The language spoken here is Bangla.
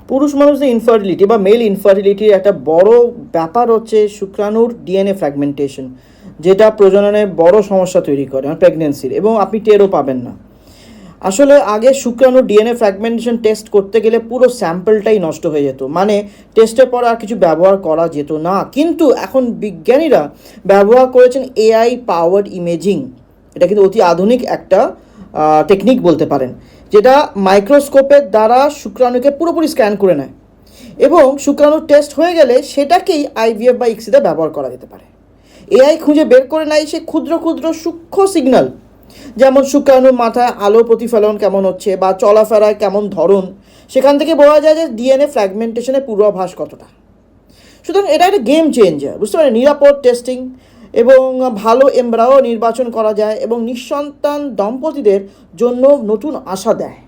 পুরুষ মানুষদের ইনফার্টিলিটি বা মেল ইনফার্টিলিটির একটা বড় ব্যাপার হচ্ছে শুক্রাণুর ডিএনএ ফ্র্যাগমেন্টেশন, যেটা প্রজননে বড় সমস্যা তৈরি করে প্রেগনেন্সির, এবং আপনি টেরও পাবেন না। আসলে আগে শুক্রাণুর ডিএনএ ফ্র্যাগমেন্টেশন টেস্ট করতে গেলে পুরো স্যাম্পলটাই নষ্ট হয়ে যেত, মানে টেস্টের পর আর কিছু ব্যবহার করা যেত না। কিন্তু এখন বিজ্ঞানীরা ব্যবহার করেছেন এআই পাওয়ার্ড ইমেজিং। এটা কিন্তু অতি আধুনিক একটা টেকনিক বলতে পারেন, যেটা মাইক্রোস্কোপের দ্বারা শুক্রাণুকে পুরোপুরি স্ক্যান করে নেয়, এবং শুক্রাণুর টেস্ট হয়ে গেলে সেটাকেই আইভিএফ বা ইক্সিতে ব্যবহার করা যেতে পারে। এআই খুঁজে বের করে নেয় সে ক্ষুদ্র ক্ষুদ্র সূক্ষ্ম সিগন্যাল, যেমন শুক্রাণুর মাথায় আলো প্রতিফলন কেমন হচ্ছে বা চলাফেরায় কেমন ধরন, সেখান থেকে বোঝা যায় যে ডিএনএ ফ্র্যাগমেন্টেশনের পূর্বাভাস কতটা। সুতরাং এটা একটা গেম চেঞ্জার, বুঝতে পারেন। নিরাপদ টেস্টিং এবং ভালো এমব্রায়ো নির্বাচন করা যায় এবং নিঃসন্তান দম্পতিদের জন্য নতুন আশা দেয়।